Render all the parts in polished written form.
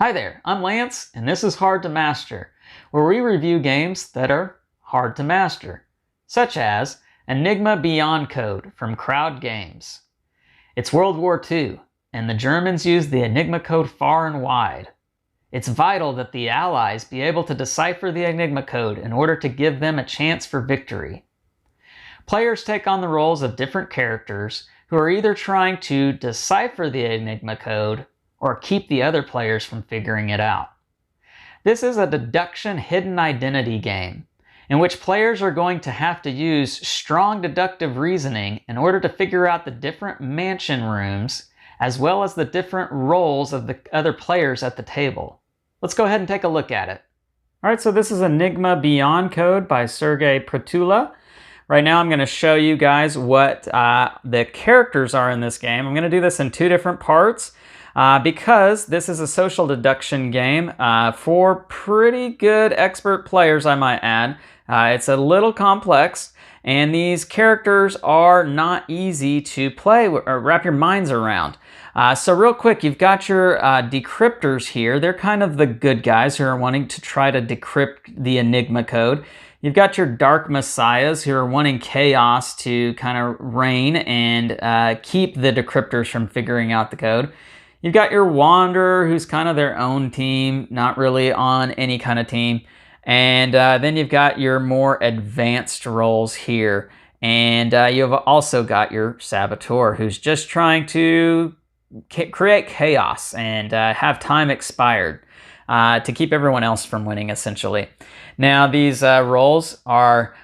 Hi there, I'm Lance, and this is Hard to Master, where we review games that are hard to master, such as Enigma Beyond Code from Crowd Games. It's World War II, and the Germans used the Enigma Code far and wide. It's vital that the Allies be able to decipher the Enigma Code in order to give them a chance for victory. Players take on the roles of different characters who are either trying to decipher the Enigma Code or keep the other players from figuring it out. This is a deduction hidden identity game in which players are going to have to use strong deductive reasoning in order to figure out the different mansion rooms as well as the different roles of the other players at the table. Let's go ahead and take a look at it. Alright, so this is Enigma Beyond Code by Sergei Pratula. Right now I'm going to show you guys what the characters are in this game. I'm going to do this in two different parts. Because this is a social deduction game for pretty good expert players, I might add. It's a little complex, and these characters are not easy to play or wrap your minds around. So real quick, you've got your decryptors here. They're kind of the good guys who are wanting to try to decrypt the Enigma Code. You've got your dark messiahs who are wanting chaos to kind of reign and keep the decryptors from figuring out the code. You've got your Wanderer, who's kind of their own team, not really on any kind of team. And then you've got your more advanced roles here. And you've also got your Saboteur, who's just trying to create chaos and have time expired to keep everyone else from winning, essentially. Now, these roles are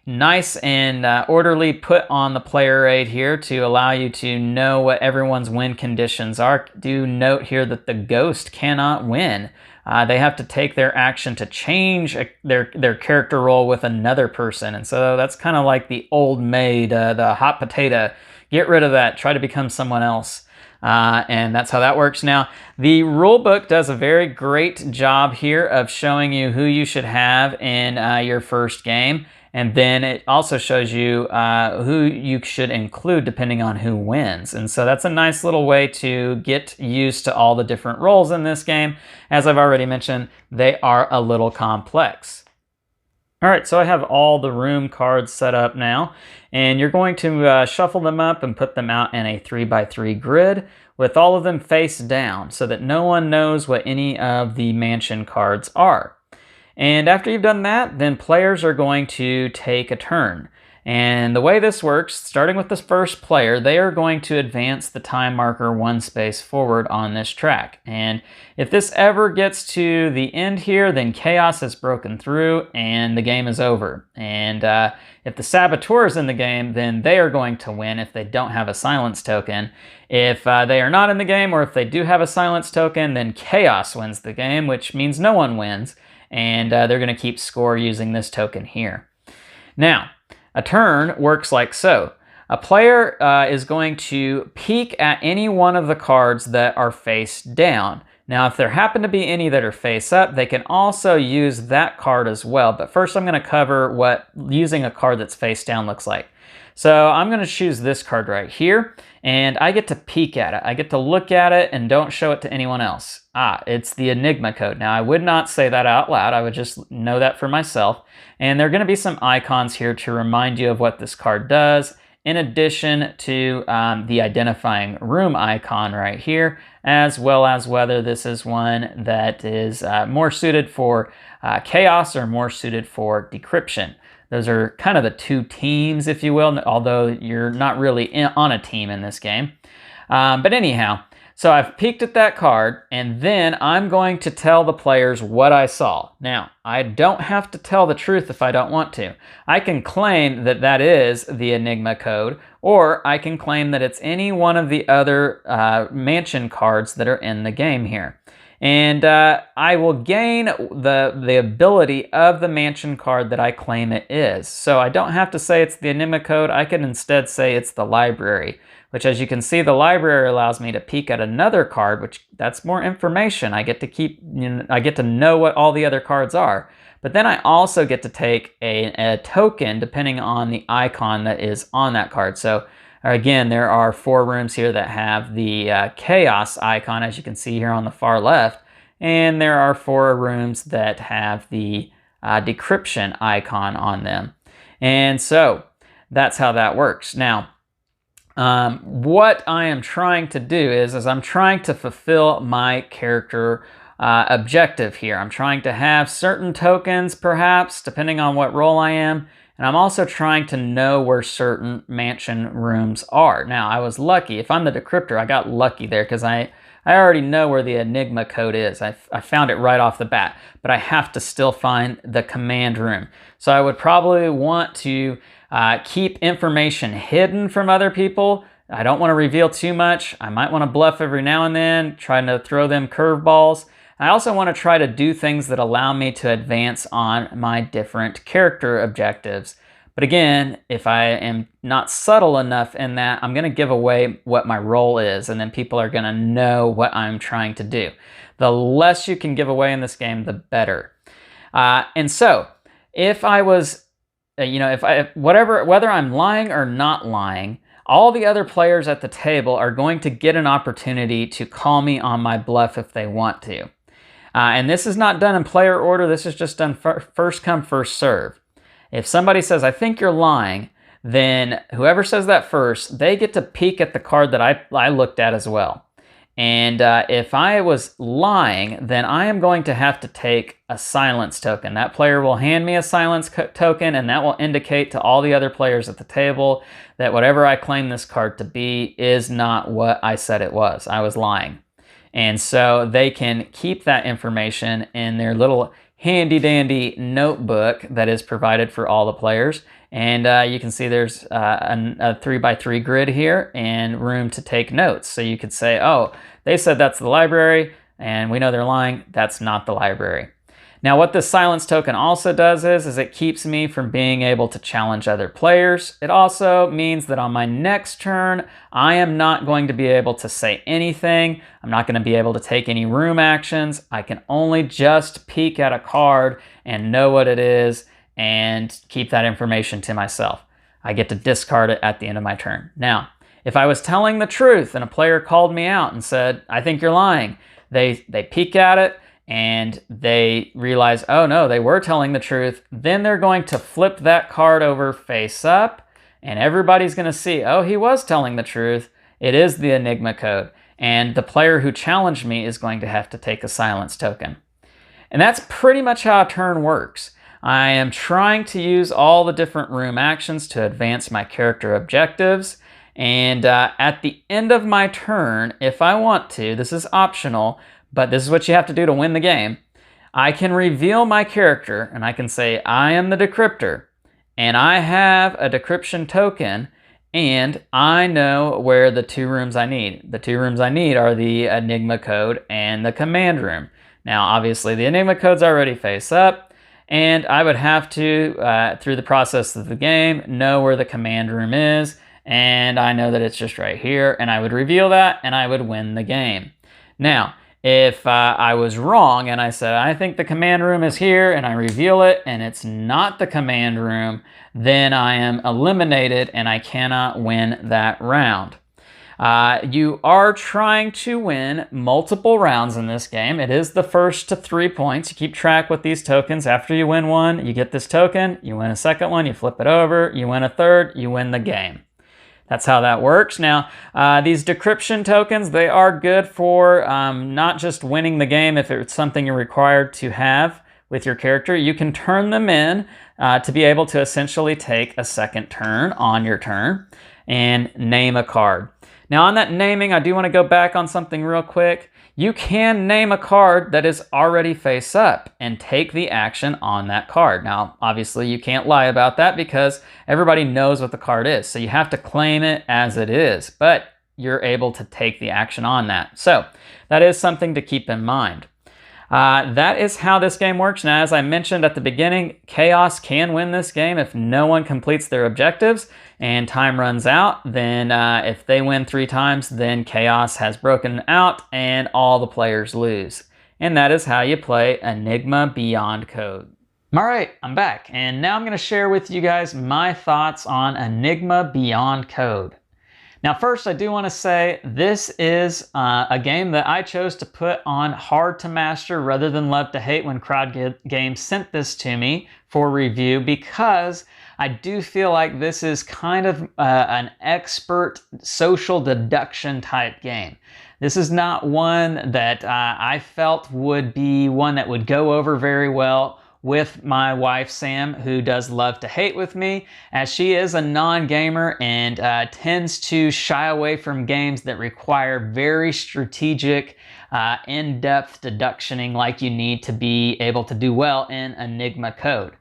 nice and orderly put on the player aid here to allow you to know what everyone's win conditions are. Do note here that the ghost cannot win. They have to take their action to change their character role with another person. And so that's kind of like the old maid, the hot potato. Get rid of that. Try to become someone else. And that's how that works. Now, the rulebook does a very great job here of showing you who you should have in your first game. And then it also shows you who you should include depending on who wins. And so that's a nice little way to get used to all the different roles in this game. As I've already mentioned, they are a little complex. All right, so I have all the room cards set up now, and you're going to shuffle them up and put them out in a 3x3 grid with all of them face down so that no one knows what any of the mansion cards are. And after you've done that, then players are going to take a turn. And the way this works, starting with the first player, they are going to advance the time marker one space forward on this track. And if this ever gets to the end here, then chaos has broken through and the game is over. And if the Saboteur is in the game, then they are going to win if they don't have a silence token. If they are not in the game, or if they do have a silence token, then chaos wins the game, which means no one wins. And they're going to keep score using this token here. Now, a turn works like so. A player is going to peek at any one of the cards that are face down. Now, if there happen to be any that are face up, they can also use that card as well. But first, I'm going to cover what using a card that's face down looks like. So I'm going to choose this card right here, and I get to peek at it. I get to look at it and don't show it to anyone else. It's the Enigma Code. Now, I would not say that out loud. I would just know that for myself. And there are going to be some icons here to remind you of what this card does, in addition to the identifying room icon right here, as well as whether this is one that is more suited for chaos or more suited for decryption. Those are kind of the two teams, if you will, although you're not really on a team in this game. But anyhow, so I've peeked at that card, and then I'm going to tell the players what I saw. Now, I don't have to tell the truth if I don't want to. I can claim that that is the Enigma Code, or I can claim that it's any one of the other mansion cards that are in the game here. And I will gain the ability of the mansion card that I claim it is. So I don't have to say it's the Enigma Code. I can instead say it's the library, which, as you can see, the library allows me to peek at another card, which that's more information. I get to I get to know what all the other cards are. But then I also get to take a token depending on the icon that is on that card. So again, there are 4 rooms here that have the chaos icon, as you can see here on the far left. and there are 4 rooms that have the decryption icon on them. And so that's how that works. Now, what I am trying to do is I'm trying to fulfill my character objective here. I'm trying to have certain tokens, perhaps, depending on what role I am, and I'm also trying to know where certain mansion rooms are. Now, I was lucky. If I'm the decryptor, I got lucky there because I already know where the Enigma code is. I found it right off the bat, but I have to still find the command room. So I would probably want to keep information hidden from other people. I don't want to reveal too much. I might want to bluff every now and then, trying to throw them curveballs. I also want to try to do things that allow me to advance on my different character objectives. But again, if I am not subtle enough in that, I'm going to give away what my role is, and then people are going to know what I'm trying to do. The less you can give away in this game, the better. And so, if I was, whether I'm lying or not lying, all the other players at the table are going to get an opportunity to call me on my bluff if they want to. And this is not done in player order. This is just done first come, first serve. If somebody says, I think you're lying, then whoever says that first, they get to peek at the card that I looked at as well. And if I was lying, then I am going to have to take a silence token. That player will hand me a silence token, and that will indicate to all the other players at the table that whatever I claim this card to be is not what I said it was. I was lying. And so they can keep that information in their little handy-dandy notebook that is provided for all the players. And you can see there's a 3x3 grid here and room to take notes. So you could say, oh, they said that's the library, and we know they're lying. That's not the library. Now, what this silence token also does is it keeps me from being able to challenge other players. It also means that on my next turn, I am not going to be able to say anything. I'm not going to be able to take any room actions. I can only just peek at a card and know what it is and keep that information to myself. I get to discard it at the end of my turn. Now, if I was telling the truth and a player called me out and said, I think you're lying, they peek at it, and they realize, oh no, they were telling the truth, then they're going to flip that card over face up, and everybody's going to see, oh, he was telling the truth. It is the Enigma code. And the player who challenged me is going to have to take a silence token. And that's pretty much how a turn works. I am trying to use all the different room actions to advance my character objectives. And at the end of my turn, if I want to, this is optional, but this is what you have to do to win the game, I can reveal my character and I can say, I am the decryptor and I have a decryption token and I know where the 2 rooms I need. The 2 rooms I need are the Enigma code and the command room. Now, obviously, the Enigma code's already face up, and I would have to, through the process of the game, know where the command room is, and I know that it's just right here, and I would reveal that, and I would win the game. Now, if I was wrong and I said, I think the command room is here, and I reveal it, and it's not the command room, then I am eliminated and I cannot win that round. You are trying to win multiple rounds in this game. It is the first to 3 points. You keep track with these tokens. After you win one, you get this token. You win a second one, you flip it over. You win a third, you win the game. That's how that works. Now, these decryption tokens, they are good for not just winning the game if it's something you're required to have with your character. You can turn them in to be able to essentially take a second turn on your turn and name a card. Now, on that naming, I do want to go back on something real quick. You can name a card that is already face up and take the action on that card. Now, obviously, you can't lie about that because everybody knows what the card is. So you have to claim it as it is, but you're able to take the action on that. So that is something to keep in mind. That is how this game works. Now, as I mentioned at the beginning, Chaos can win this game if no one completes their objectives and time runs out. Then if they win 3 times, then Chaos has broken out and all the players lose. And that is how you play Enigma Beyond Code. All right, I'm back. And now I'm going to share with you guys my thoughts on Enigma Beyond Code. Now, first, I do want to say this is a game that I chose to put on hard to master rather than love to hate when Crowd Games sent this to me for review, because I do feel like this is kind of an expert social deduction type game. This is not one that I felt would be one that would go over very well with my wife Sam, who does love to hate with me, as she is a non-gamer and tends to shy away from games that require very strategic, in-depth deductioning like you need to be able to do well in Enigma Code.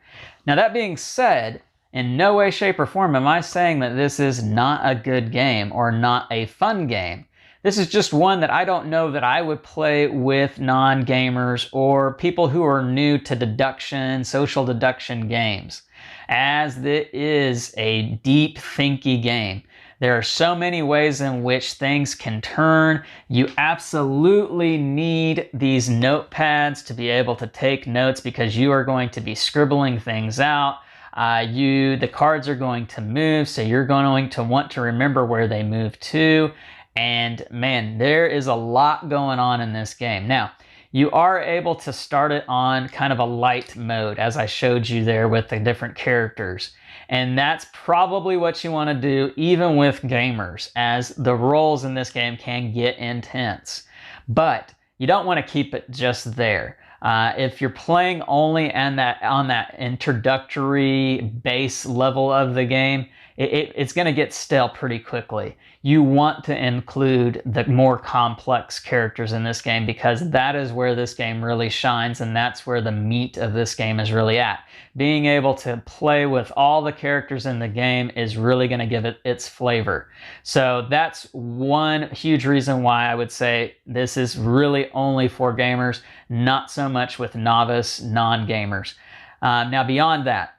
Now, that being said, in no way, shape, or form am I saying that this is not a good game or not a fun game. This is just one that I don't know that I would play with non-gamers or people who are new to deduction, social deduction games, as it is a deep, thinky game. There are so many ways in which things can turn. You absolutely need these notepads to be able to take notes, because you are going to be scribbling things out. The cards are going to move, so you're going to want to remember where they move to. And man, there is a lot going on in this game. Now, you are able to start it on kind of a light mode, as I showed you there with the different characters. And that's probably what you want to do even with gamers, as the roles in this game can get intense. But you don't want to keep it just there. If you're playing only on that introductory base level of the game, it's going to get stale pretty quickly. You want to include the more complex characters in this game, because that is where this game really shines, and that's where the meat of this game is really at. Being able to play with all the characters in the game is really going to give it its flavor. So that's one huge reason why I would say this is really only for gamers, not so much with novice non-gamers. Now, beyond that,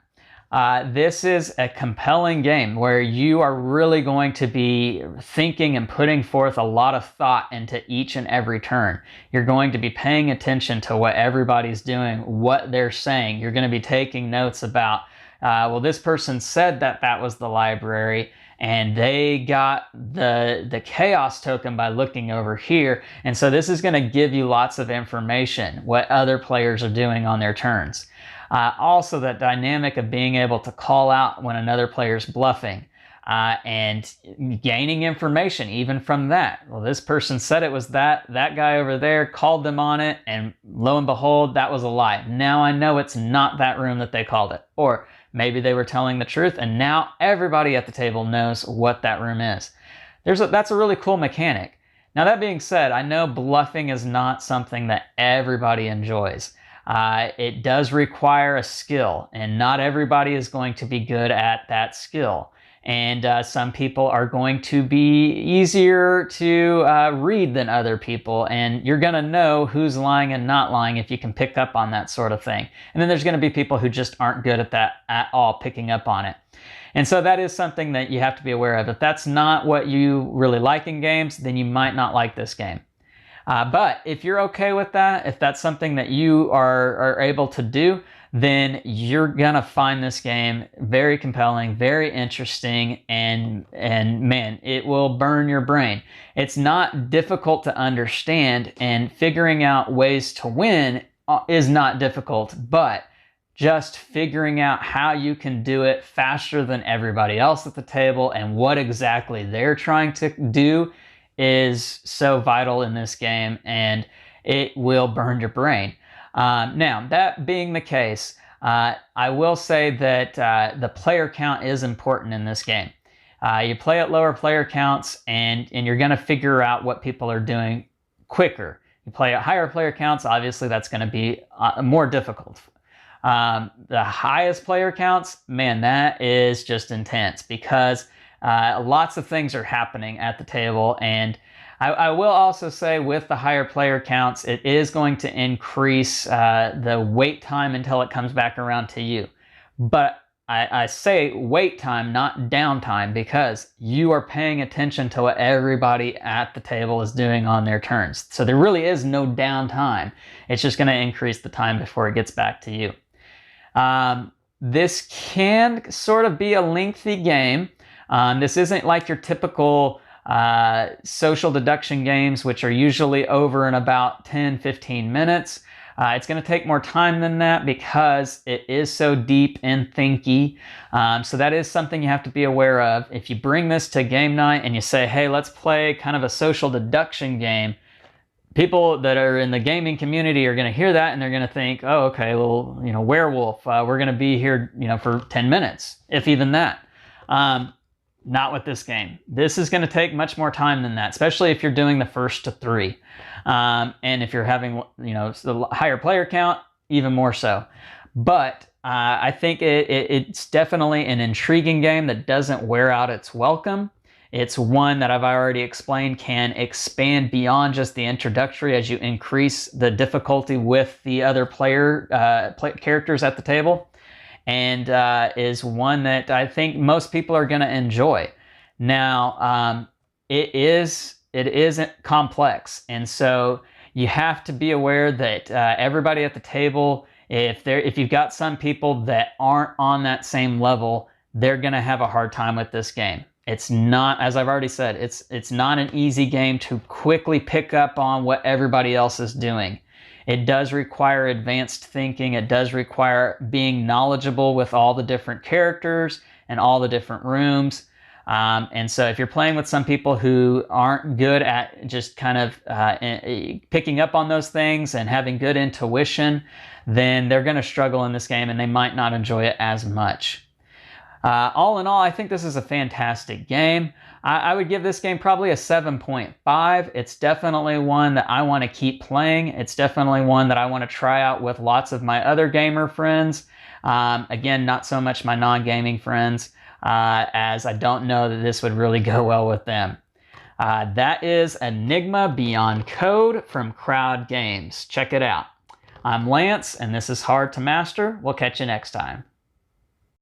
this is a compelling game where you are really going to be thinking and putting forth a lot of thought into each and every turn. You're going to be paying attention to what everybody's doing, what they're saying. You're going to be taking notes about, well, this person said that that was the library, and they got the chaos token by looking over here. And so this is going to give you lots of information, what other players are doing on their turns. Also, that dynamic of being able to call out when another player's bluffing, and gaining information even from that. Well, this person said it was that guy over there, called them on it, and lo and behold, that was a lie. Now I know it's not that room that they called it. Or maybe they were telling the truth, and now everybody at the table knows what that room is. That's a really cool mechanic. Now, that being said, I know bluffing is not something that everybody enjoys. It does require a skill, and not everybody is going to be good at that skill. And some people are going to be easier to read than other people, and you're going to know who's lying and not lying if you can pick up on that sort of thing. And then there's going to be people who just aren't good at that at all, picking up on it. And so that is something that you have to be aware of. If that's not what you really like in games, then you might not like this game. But if you're okay with that, if that's something that you are able to do, then you're gonna find this game very compelling, very interesting, and man, it will burn your brain. It's not difficult to understand, and figuring out ways to win is not difficult, but just figuring out how you can do it faster than everybody else at the table and what exactly they're trying to do is so vital in this game, and it will burn your brain. Now, that being the case, I will say that the player count is important in this game. You play at lower player counts, and you're going to figure out what people are doing quicker. You play at higher player counts, obviously that's going to be more difficult. The highest player counts, man, that is just intense, because lots of things are happening at the table. And I will also say, with the higher player counts, it is going to increase the wait time until it comes back around to you. But I say wait time, not downtime, because you are paying attention to what everybody at the table is doing on their turns. So there really is no downtime. It's just going to increase the time before it gets back to you. This can sort of be a lengthy game. This isn't like your typical social deduction games, which are usually over in about 10-15 minutes. It's going to take more time than that because it is so deep and thinky. So that is something you have to be aware of. If you bring this to game night and you say, hey, let's play kind of a social deduction game, people that are in the gaming community are going to hear that and they're going to think, oh, okay, well, werewolf, we're going to be here, for 10 minutes, if even that. Not with this game. This is going to take much more time than that, especially if you're doing the first to 3. And if you're having, the higher player count, even more so. But I think it's definitely an intriguing game that doesn't wear out its welcome. It's one that I've already explained can expand beyond just the introductory as you increase the difficulty with the other characters at the table, and is one that I think most people are going to enjoy. Now, it is complex, and so you have to be aware that everybody at the table, if you've got some people that aren't on that same level, they're going to have a hard time with this game. It's not, as I've already said, it's not an easy game to quickly pick up on what everybody else is doing. It does require advanced thinking. It does require being knowledgeable with all the different characters and all the different rooms. And so if you're playing with some people who aren't good at just kind of picking up on those things and having good intuition, then they're going to struggle in this game and they might not enjoy it as much. All in all, I think this is a fantastic game. I would give this game probably a 7.5. It's definitely one that I want to keep playing. It's definitely one that I want to try out with lots of my other gamer friends. Again, not so much my non-gaming friends, as I don't know that this would really go well with them. That is Enigma Beyond Code from Crowd Games. Check it out. I'm Lance, and this is Hard to Master. We'll catch you next time.